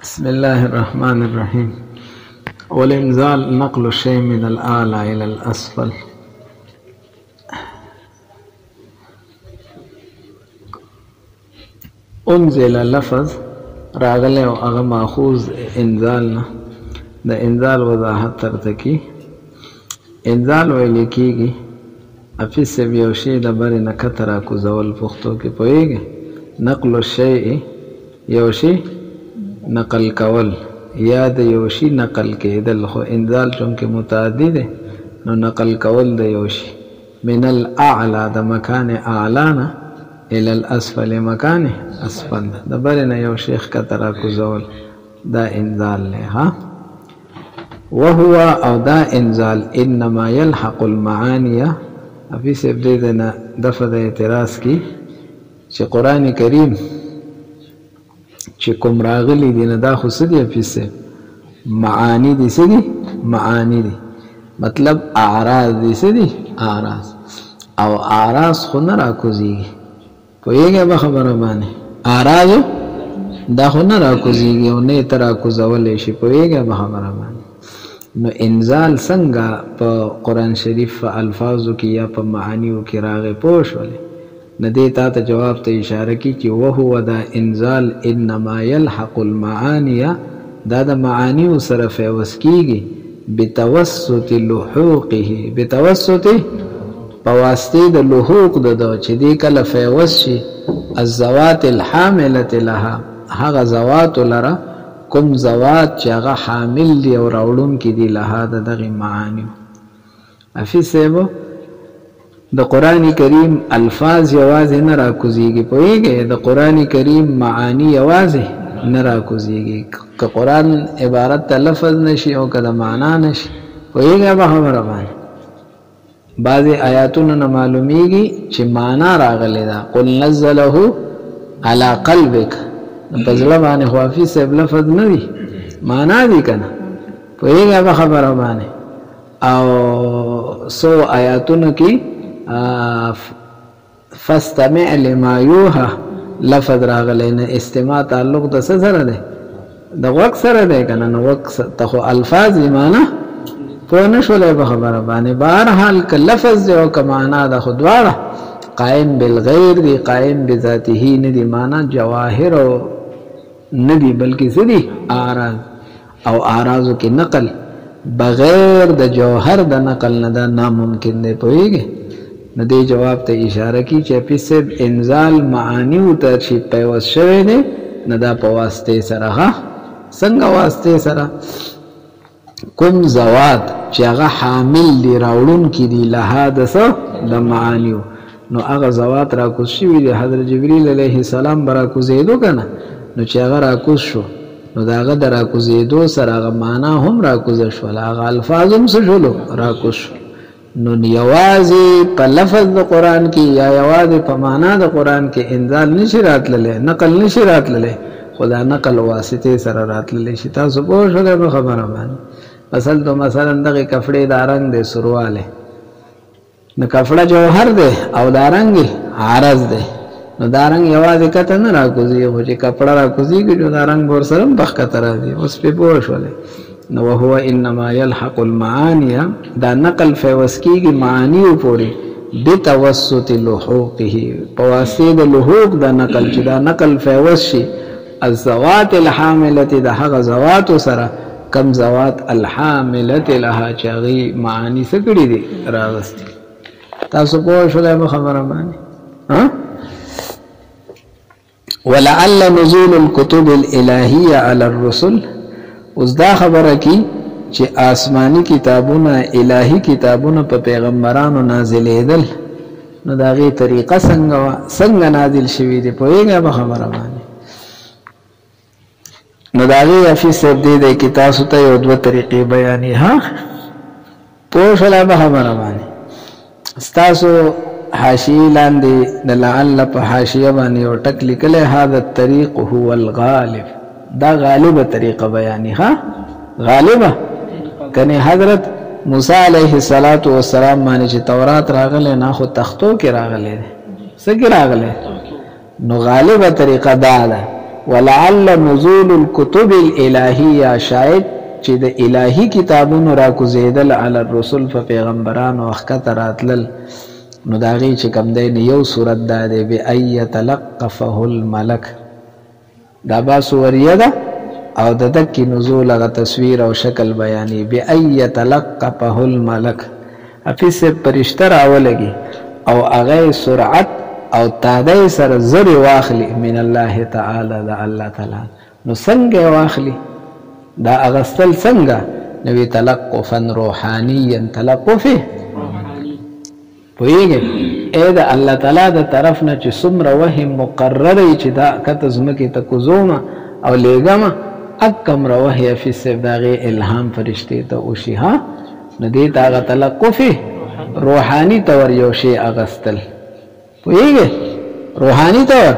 بسم الله الرحمن الرحيم. والإنزال نقل الشيء من الأعلى إلى الأسفل. انزل لفظ راغله او هغه ماخوذ انزالنا د انزال وضاحت ترتکی. انزال ویل کیږي افیس یو شی د بری نه کتره کوزول پښتو کې پوهیږي. نقل الشیء یو شی نقل کول یا د یو شی نقل کېدل، خو انزال چونکې متعدی دی نو نقل کول د یو شی من الاعلى د مکان اعلانا الى الاسفل مکان اسفل د برنه یو شیخ کتره کوزول دا انزال نه ها. وهو او دا انزال انما يلحق المعاني افي سبدنا دفع اعتراض کی چې قران کریم چې کوم راغلی دی نه دا خو سدي افي سه معانی دي سدي معانی دي مطلب اعراض دي سدي اعراض او اعراض خو نه راکوزي پوهیږي به خبره باندې اعراض دا خو نه راکوزيږي او نه تر راکوزولې شي پوهیږي به خبره باندې. نو انزال څنګه په قران شریف په الفاظو کې یا په معانیو کې راغی پوښولې نه دی تا ته جواب ته اشاره کی چې وهو دا انزال انما يلحق المعاني دا د معانیو سره فیوس کیږي بتوسط لحوقه بتوسط پواسطه د لحوق د چې دی کله فیوس شي الزوات الحامله لها هغه زوات لره کوم زوات چې هغه حامل دی او راوړون کې دی لها دغه معانی. افي سیبو د قران کریم الفاظ یوازې نه راکوزيږي پوهیږي د قران کریم معانی یوازې نه راکوزيږي که قران عبارت ته لفظ نشي او کله معنا نشي پوهیږي به خبره باندې. بعض آیاتونو نه معلومیږي چې معنا راغلی دا قل نزله على قلبك په ځل باندې خو افي سیب لفظ نه دی معنا دی کنه پوهیږي به خبره باندې. او سو آیاتونو کې فاستمع لما يوحى لفظ راغلی نه استماع تعلق د څه سره دی د وقت سره دی کنه نو وقت ته خو الفاظ معنا په نشولې به خبره باندې. بهرحال ک لفظ او ک معنا د خودواړه قائم بالغیر دی قائم بذاته نه دی معنا جواهر او نه دی بلکې سدي اعراض او اعراضو کې نقل بغیر د جوهر د نقل نه دا ناممکن دی پوهیږي. نو دې جواب ته اشاره کی چې په سب انزال معانی او ته چې پیوس شوی دی نه دا په واسطه سره ها څنګه واسطه سره کوم زوات چې هغه حامل دی راوړون کې دی لحادثه د معانیو نو هغه زوات را کوز شوی دی حضرت جبرئیل علیه السلام برا کوزیدو کنه نو چې هغه را کوز شو نو دا هغه را کوزیدو سره هغه معنا هم را کوز شو هغه الفاظ هم شولو را کوز شو. نو یوازې په لفظ د قران کې یا یوازې په معنا د قران کې انزال نشی راتللی نقل نشی راتللی خدا نقل واسطه سره راتللی شي. تاسو پوه شئ به خبره باندې. مثلا دغه کپڑے دا رنگ دے سرواله نو کپڑا جوهر دے او دا رنگ عارض دے نو دا رنگ یوازې کته نه راکوزي خو چې کپڑا راکوزي کې دا رنگ ور سره بخ کته راځي اوس په پوه شولې. نو هو انما يلحق المعاني دا نقل فوسکیږي معانی پوری بتوسط لحوقه پواسطه د لحوق دا نقل چې دا نقل فوس شي الزوات الحامله د هغه زوات سره کم زوات الحاملت لها چاغي معانی سکړي دي راغستي. تاسو پوه شئ به خبره باندې ها. ولعل نزول الكتب الالهيه على الرسل اوس دا خبره کی چې آسمانی کتابونه الهی کتابونه په پیغمبرانو نازلېدل نو دا غي طریقه څنګه نازل شوی دی پوهیږئ به خبره باندې. نو داغی افی سب دی کی تاسو ته یو دوه طریقې بیانې ها پوښلا به خبره باندې. تاسو حاشیه لاندې د لعل په حاشیه باندې یو ټک لیکلی هذا الطريق هو الغالب دا غالبه طریقه بیانې ها غالبه کنه حضرت موسی علیه السلام باندې چې تورات راغله نه خو تختو کې راغله څه کې راغله نو غالبه طریقه دا ده ولعل نزول الكتب الالهیه شاید چې د الهی کتابونو را کوزیدل علی الرسل فپیغمبرانو وخت راتلل نو داغي چې کم دی یو صورت دا دی بی ای تلقفه الملک دا با سوریه ده او د دکی نزول غ تصویر او شکل بیانی بی ای تلقفه الملک افیس پرشتہ راولگی او اغه سرعت او تادی سر زر واخلی من الله تعالی دا الله تعالی نو څنګه واخلی دا اغسل څنګه نوی تلقفا روحانیا تلقفه پویږي اې دا الله تعالی د طرف نه چې څومره وحی مقرره چې دا کته زمکه ته کوزوما او لګما اکم روحی فی سباغه الهام فرشتي ته او شي ها ندی تا تلقفه روحانی تور یو شی اغستل پویږي روحانی تور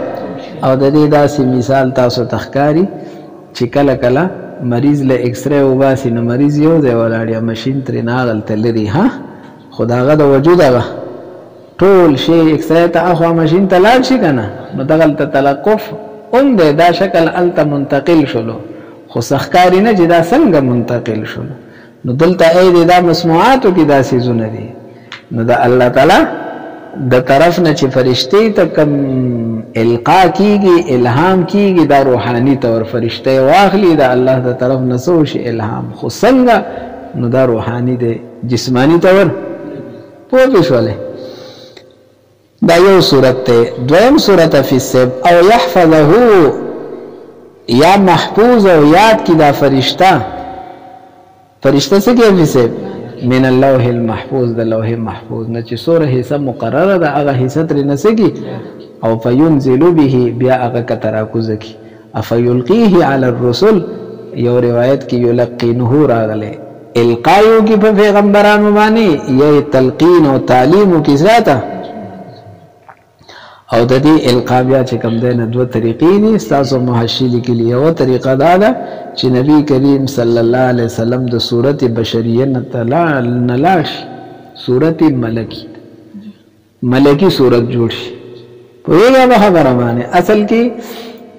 او د دې داسې مثال تاسو تخکاری چې کله کله مریض له ایکس ری وباسي نو مریض یو ځای ولاړ ماشين ترې ناغل تلري ها خداغه د وجود هغه ټول شی ایکس ری ته اخوا ماشين ته لاړ شي کنه نو دغل ته تلقف اون دې دا شکل الت منتقل شلو خو سخکاری نه چې دا څنګه منتقل شلو نو دلته اې دا مسموعاتو کې دا سيزونه دي نو دا الله تعالی د طرف نه چې فرشتي ته کم القا کیږي الهام کیږي دا روحاني تور فرشته واخلي دا الله د طرف نه سو شي الهام خو څنګه نو دا روحاني دی جسمانی تور پوه شوله دا یو صورت ته دویم صورت فی السب او يحفظه یا محفوظ او یاد کی دا فرشتہ څه کې فی السب من اللوح المحفوظ د لوح محفوظ نه چې سوره حصہ مقرره ده هغه حصہ تر نسګي او فینزل به بیا هغه کترا کوزکی افیلقیه علی الرسل یو روایت کې یلقینه راغله القایو کې په پیغمبرانو باندې یې تلقین او تعلیم کی ذاته او د دې القا بیا چې کوم ده نه دوه طریقې دي تاسو محشلی کې یو طریقه دا ده چې نبی کریم صلی الله علیه وسلم د صورت بشریه نلاش صورت ملکی صورت جوړ شي په یوه خبره باندې اصل کې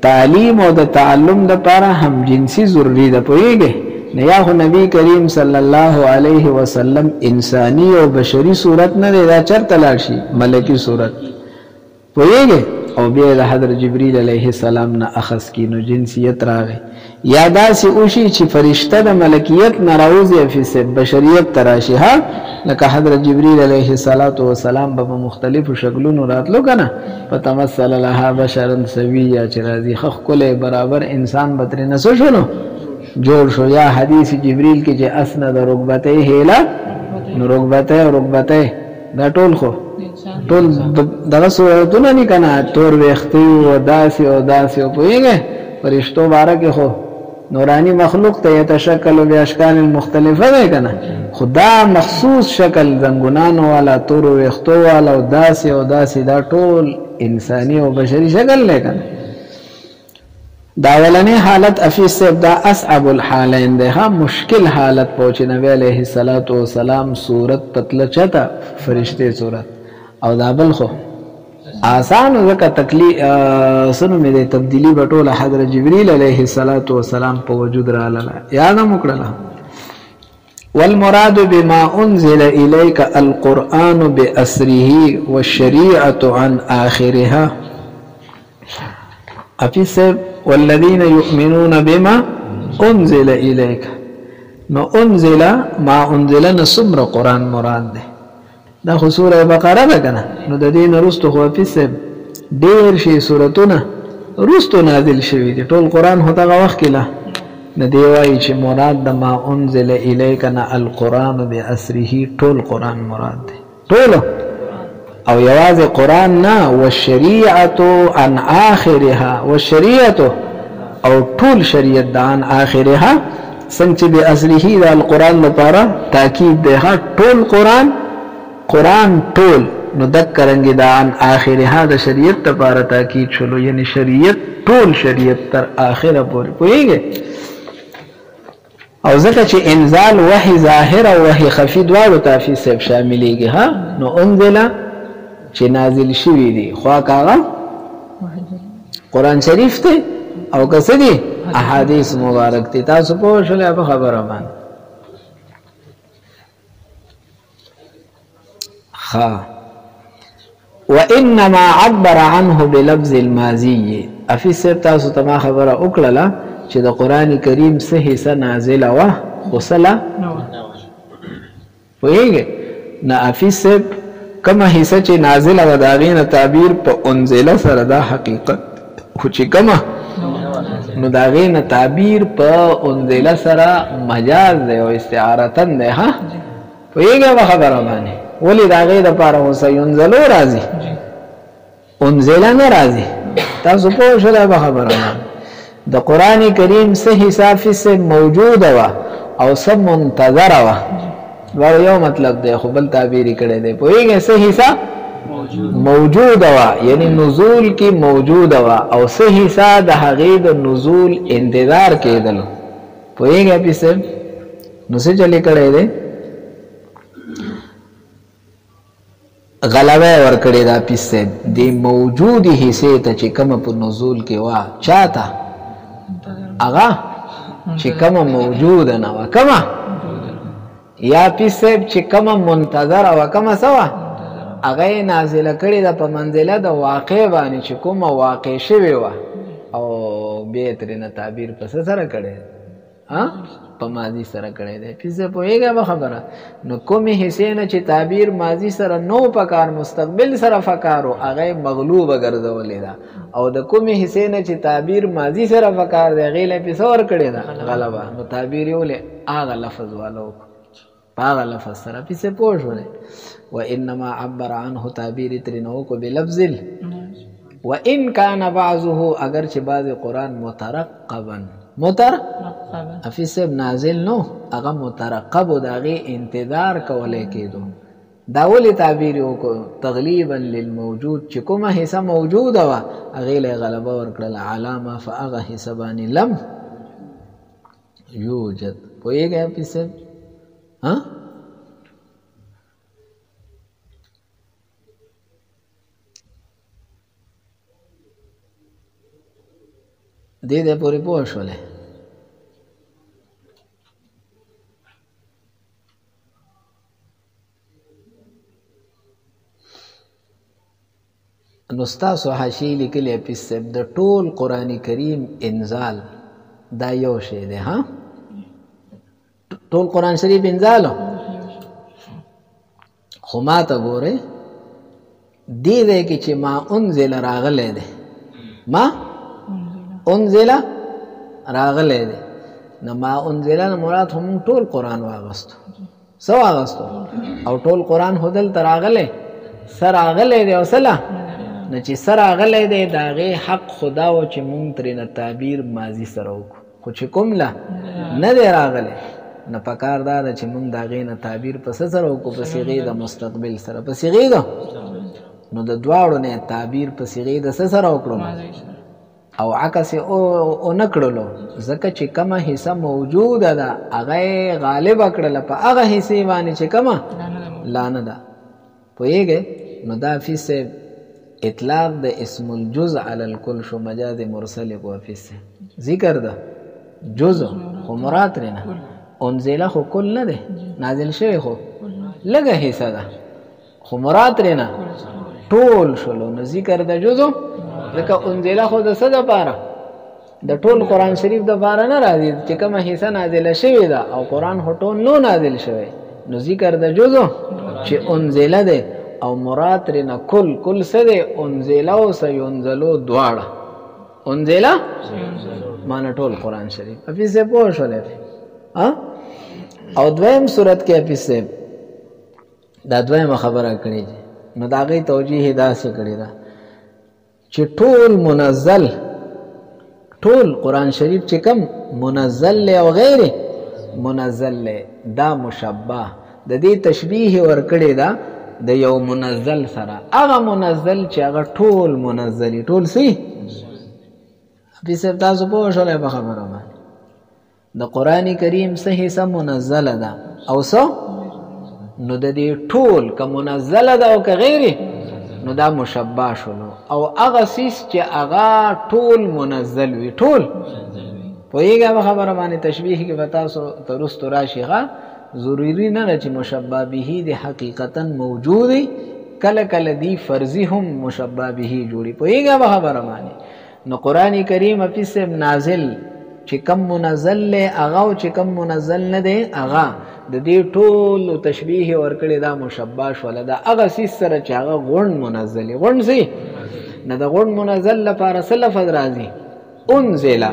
تعلیم او د تعلم د لپاره هم جنسي ضروری ده پوهیږئ نه یا خو نبی کریم صلی الله علیه وسلم انسانی او بشری صورت نه دا چرته لاړ شي ملکی صورت پوهیږئ او بیا د حضرت جبرئیل علیه السلام نه اخذ کینو جنسیت راغی یا داسې اوشي چې فرشته د ملکیت نه راوځي په بشریت تراشي ها لکه حضرت جبرئیل علیه السلام په مختلفو شکلونو راتلو کنه فتمثل لها بشرا سویا چې راځي خخ کله برابر انسان بتر نه شنو جوړ شو یا حدیث جبرئیل کې چې اسند رکبته هیلا نو رکبته دا ټول خو ټول دغه صورتونه نه کنه تور وختي او داسي او پوهیږي فرشتو بارکه خو نورانی مخلوق ته يتشکل باشکال مختلفه ده کنه خدا مخصوص شکل زنګونانو والا تور وختو والا او داسي دا ټول انساني او بشري شکل لګنه دا ولنی حالت افیس دا اصعب الحالین ده مشکل حالت پہنچے نبی علیہ السلام صورت پتل چتا فرشتے صورت او دا بل خو آسان وکا تکلیف سنو میں دے تبدیلی بطول حضرت جبریل علیہ السلام پا وجود را للا یادا مکرلا والمراد بما انزل الیک القرآن بأسره والشریعة عن آخرها افیس والذین یؤمنون بما انزل الیک نو انزل ما انزل نصمر قرآن مراد ده دا خو سوره بقره ده کنه نو د دین رستو خو افیس ډیر شي سورتونه رستو نازل شوی دي ټول قرآن هدا وخت کله نه دی وایي چې مراد د ما انزل الیک نه القرآن بأسره ټول قرآن مراد ده ټول او یواز قرآن نا والشریعت عن آخرها والشریعت او طول شریعت دا عن آخرها سنچ بی اصلیه دا القرآن لپارا تاکید ده طول قرآن طول نو دکرنگی دا عن آخرها دا شریعت لپارا تاکید شلو یعنی شریعت طول شریعت تر آخر پوری پوئیگے او ځکه چې انزال وحی ظاهر او وحی خفی دواړو تافی سب شاملېږي ها نو انزل چې نازل شوی دی خو کاغه قرآن شریف ته او کس دی احادیث مبارک تی. تاسو پوه شولې په خبره باندې. وانما عبر عنه بلفظ الماضي. افیس صاحب تاسو ته ما خبره وکړله چې د قران کریم څه حصہ نازله وه وصله ویږي نه. افیس صاحب کومه حصہ چې نازله و د هغې نه تعبیر په انزله سره دا حقیقت خو چې کومه نو د هغې نه تعبیر په انزله سره مجاز دی او استعارتن دی. ها پوهېږئ په خبره باندې ولې د هغې دپاره خو سینزلو راځي انزله نه راځي. تاسو پوه شولی په خبره باندې د قرآن کریم څه حصه حافظ موجوده وه او څه منتظره وه. دواړو یو مطلب دی خو بل تعبیر یې کړی دی. پوهېږئ څه حصه موجوده وه یعنی نزول کې موجوده وه او څه حصه د هغې د نزول انتظار کېدلو. پوهېږئ حافظ صاحب نو څه چلې کړی دی غلبه ورکړې ده حافظ صاحب د موجودې حصې ته چې کومه په نزول کې وه چا ته هغه چې کومه موجوده نه وه کومه یا حافظ صاحب چې کومه منتظره وه کومه څه وه هغه یې نازله کړې ده په منزله د واقع باندې چې کومه واقع شوې وه او بیا یې ترېنه تعبیر په څه سره کړی په ماضي سره کړی دی. حافظ صاحب پوهېږئ په خبره نو کومې حصې نه چې تعبیر ماضي سره نو پکار مستقبل سره پکار و هغه یې مغلوبه ګرځولې ده او د کومې حصې نه چې تعبیر ماضي سره پکار دی هغې له یې څه ورکړې ده غلبه نو تعبیر یې ولې هغه لفظ والا وکړو په هغه لفظ سره. حافظ صاحب پوه شولې وانما عبر عنه تعبیر یې ترېنه وکړو بلفظ وان کان بعضه اگر چې بعض قرآن مترقبا حافظ صاحب نازل نو هغه مترقب و د هغې انتظار کولی کېدو. دا ولې تعبیر یې وکړو تغلیبا للموجود چې کومه حصه موجوده وه هغې له یې غلبه ورکړله علامه په هغه حصه باندې لم یوجد. پوهېږئ حافظ صاحب دې دې پورې پوه شولې. نو ستاسو حاشیې لیکلې حافظ صاحب د ټول قرآن کریم انزال دا یو شی دی. ها ټول قرآن شریف انزال خو ما ته ګورئ دې دی کې چې ما انزل راغلی دی ما انزل راغلی دی نو ما انزل نه مراد هم ټول قرآن واغستو څه واغستو او ټول قرآن خو دلته راغلی څه راغلی دی او څه نو چې څه راغلی دی د هغې حق خدا و چې مونږ ترېنه تعبیر ماضي سره وکړو خو چې کوم له نه دی راغلی نه پکار دا ده چې مونږ د هغې نه تعبیر په څه سره وکړو په صیغې د مستقبل سره په صیغې د نو د دواړو نه تعبیر په صیغې د څه سره وکړو او عکس یې ونه کړلو ځکه چې کومه حصه موجوده ده هغه یې غالبه کړله په هغه حصې باندې چې کومه لا نه ده. پوهېږئ نو دا حافظ صاحب اطلاق د اسم الجز علی الکل شو مجاز مرسل کو حافظ صاحب ذکر ده جز خو مراد ترېنه انزله خو کل نه دی نازل شوی خو لږه حصه ده خو مراد ترېنه ټول شولو نو ذکر د جزو ځکه انزله خو د څه دپاره د ټول قرآن شریف دپاره نه راځي چې کومه حصه نازله شوې ده او قرآن خو ټول نو نازل شوی نو ذکر د جزو چې انزله دی او مراد ترېنه کل څه دی انزله او سینزلو دواړه انزله معنی ټول قرآن شریف. حافظ صاحب پوه شولی او دویم صورت کې حافظ صاحب دا دویمه خبره کړې نو د هغې توجیه یې داسې کړې ده چې ټول منزل ټول قرآن شریف چې کم منزل لی او غیر منزل لی دا مشبه د دې تشبیه ورکړې ده د یو منزل سره هغه منزل چې هغه ټول منزلي ټول سی. حافظ صاحب تاسو پوه شولی په خبره باندې د قرآن کریم څه حصه منزله ده او څه نو د دې ټول که منزله ده او که غیر نو دا مشبع شلو. او هغه سیس چې هغه ټول منزل وي، ټول پوهېږه په خبره باندې تشبیه کې به تاسو ترستو راشي. ضروري نه ده چې مشبع به د حقیقتا موجود وي، کله کله دی فرضي هم مشبع به جوړي، پوهېږه په خبره باندې. نو قرآن کریم حفیظ صاحب نازل چې کم منزل لی هغه او چې کم منزل نه دی هغه د دې ټولو تشبیه ورکړې دا مشبع شوله. دا هغه څیز سره چې هغه غونډ منزل وي. غونډ څه نه د غونډ منزل لپاره څه لفظ راځي؟ انزله.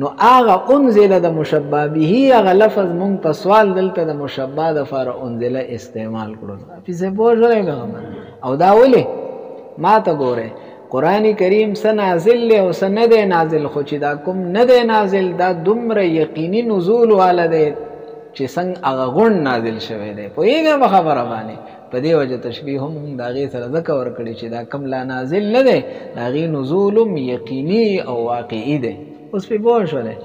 نو هغه انزله د مشبع به هغه لفظ مونږ په سوال دلته د مشبع دپاره انزله استعمال کړو. حفیظ صاحب پوه شوی او دا ولې ما ته ګورئ قرآن کریم څه نازل لی او څه نه دی نازل، خو چې دا کوم نه دی نازل دا دومره یقیني نزول والا دی چې څنګه هغه غونډ نازل شوی دی، پوهېږه په خبره باندې. په دې وجه تشبیه هم د هغې سره ځکه ورکړي چې دا کم لا نازل نه دی د هغې نزول هم یقیني او واقعي دی. اوس پې پوه شولی.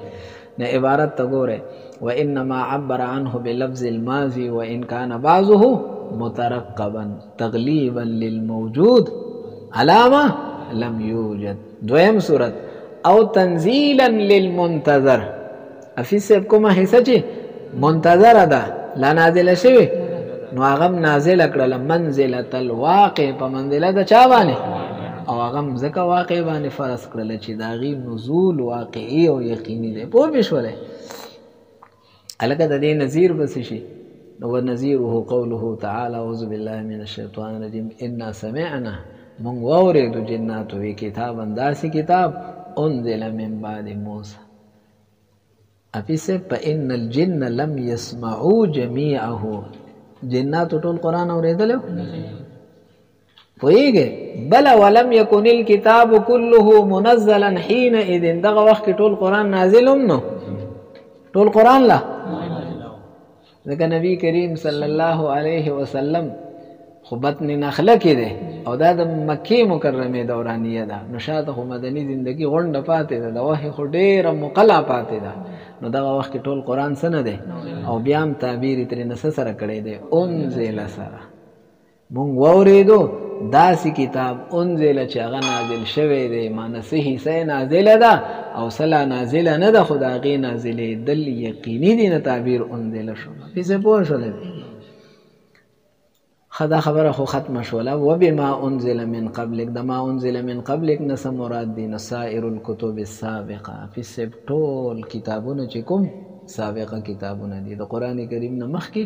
نه عبارت ته ګورئ وانما عبر عنه بلفظ الماضي وان كان بعضه مترقبا تغلیبا للموجود علامه لم یوجد. دویم صورت او تنزیلا للمنتظر. حفیظ صاحب کومه حصه چې منتظره ده لا نازله شوې نو هغه نازله کړله منزله الواقع په منزله د چا باندې او هغه ځکه واقع باندې فرض کړله چې د هغې نزول واقعي او یقیني دی. پوه مې شولی. هلکه د دې نظیر به څه شي؟ ونظیره قوله تعالی اعوذ بالله من الشیطان الرجیم انا سمعنا مونږ واورېدو جناتو وی کتابا داسې کتاب انزل من بعد موسی. حفیظ صاحب فإن الجن لم يسمعوا جميعه. جناتو ټول قرآن اورېدلی پوهېږې بله ولم یکن الکتاب كله منزلا حینئذ. دغه وخت کې ټول قرآن نازل هم نو ټول قرآن لا ځکه نبی کریم صلی الله علیه وسلم خو بطن نخله کې دی او دا د مکې مکرمې دورانیه ده. نو شاته خو مدني زندگی غونډه پاتې ده، د وحي خو ډېره مقله پاتې ده. نو دغه وخت کې ټول قرآن څه نه دی او بیا هم تعبیر یې ترېنه څه سره کړی دی؟ انزله سره. مونږ واورېدو داسې کتاب انزله چې هغه نازل شوی دی، معنه څه حصه یې نازله ده او څه لا نازله نه ده، خو د هغې نازلېدل یقیني دي. نه تعبیر انزله شو. پسې پوه شولی. دا خبره خو ختمه شوله. وبما انزل من قبلک. د ما انزل من قبلک نه څه مراد دي؟ نو سائر الکتب السابقه. حفیظ صاحب ټول کتابونه چې کوم سابقه کتابونه دي د قرآن کریم نه مخکې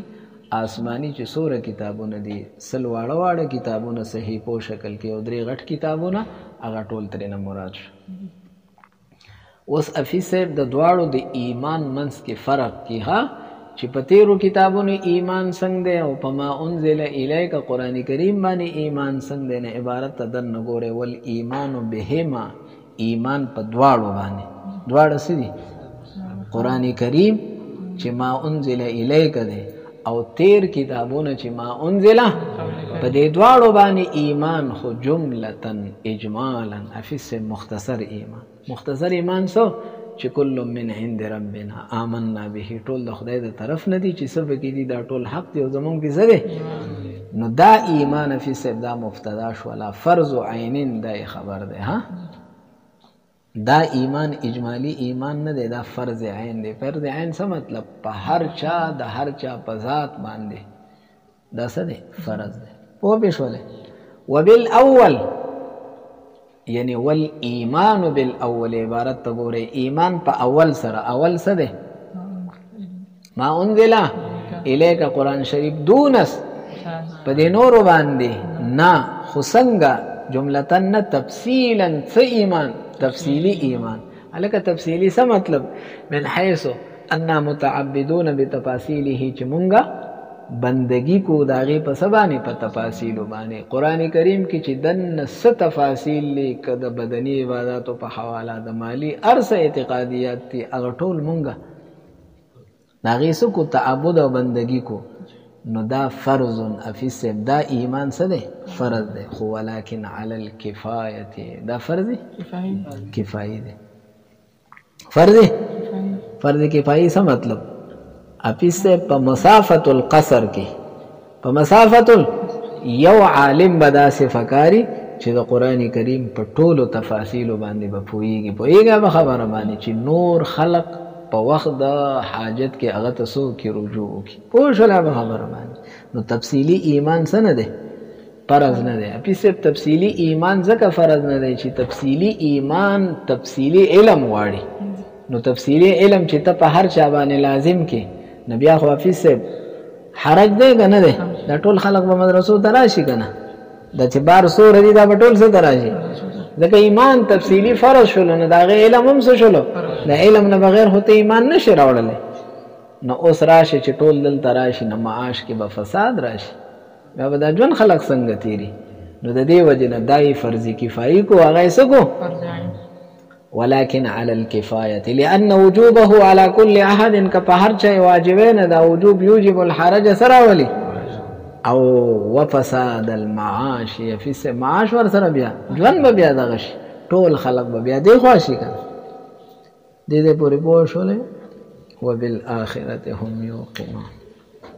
آسمانی چې څومره کتابونه دي 100 واړه واړه کتابونه صحیفو شکل کې او 3 غټ کتابونه هغه ټول ترېنه مراد شو. اوس حفیظ صاحب د دواړو د ایمان منځ کې فرق کی چې په تیرو کتابونو ایمان څنګه دی او په ما انزل الیک قرآن کریم باندې ایمان څنګه دی. نه عبارت ته درنه ګورئ والایمان بهما. ایمان په دواړو باندې. دواړه څه دي؟ قرآن کریم چې ما انزل الیک دی او تیر کتابونه چې ما انزله په دې دواړو باندې ایمان خو جملتن اجمالا. حفیظ صاحب مختصر ایمان. مختصر ایمان څه چې کل من عند ربنا آمنا به. ټول د خدای د طرف نه دي چې څه پکې دي دا ټول حق دی او زمونږ کې څه دی. نو دا ایمان حفیظ صاحب دا مبتدا شوله. فرض عینین دا خبر دی. دا ایمان اجمالی ایمان نه دی، دا فرض عین دی. فرض عین څه مطلب؟ په هر چا د هر چا په ذات باندې دا څه دی؟ فرض دی. پوه پې شولی. وبالاول یعنی والایمان بالاول عبارت ته ګورئ. ایمان په اول سره. اول څه دی؟ ما انزل الیک قرآن شریف. دونس په دې نورو باندې نه، خو څنګه جملتن نه تفصیلا. څه ایمان؟ تفصیلی ایمان. هلکه تفصیلی څه مطلب؟ من حیث انا متعبدون بتفاصیله چې مونږه بندگی کو د هغې په څه باندې؟ په تفاصیلو باندې. قرآن کریم کې چې دننه څه تفاصیل دي که د بدني عباداتو په حواله د مالی هر څه اعتقادیات دي هغه ټول مونږه د هغې څه کو؟ تعبد او بندگی کو. نو دا فرض. حفیظ صاحب دا ایمان څه دی؟ فرض دی. خو ولکن علی الکفایة. دا فرض کفایي دی. فرض کفایي څه مطلب؟ حفیظ صاحب په مسافت القصر کې، په مسافت یو عالم به داسې فکاري چې د قرآن کریم په ټولو تفاصیلو باندې به پوهېږي به خبره باندې چې نور خلق په وخت د حاجت کې هغه ته څوک رجوع وکړي پوه شولی به خبره باندې نو تفصیلي ایمان څه نه دی فرض نه دی اپی صرف تفصیلی ایمان ځکه فرض نه دی چې تفصیلی ایمان تفصیلی علم غواړي نو تفصیلی علم چې ته په هر چا باندې لازم کې نو بیا خو حافظ صاحب حرج دی که نه دی دا ټول خلق به مدرسو ته راشي که نه دا چې بار سوره دي دا به ټول څه ته راشي ځکه ایمان تفصیلی فرض شولو نو د هغې علم هم څه شولو د علم نه بغیر خو ته ایمان نشي راوړلی نو اوس راشي چې ټول دلته راشي نو معاش کې به فساد راشي بیا به دا ژوند خلق څنګه تیري نو د دې وجې نه دا یې فرض کفایي کو هغه یې څه کو ولكن على الكفاية لأن وجوبه على كل أحد كفهر شيء واجبين دا وجوب يوجب الحرج سراولي او وفساد المعاش في معاش ور سره بیا ژوند بیا دغش ټول خلق بیا دی خواشي کنه دې پورې پوه شولې وبالآخرة هم يوقنون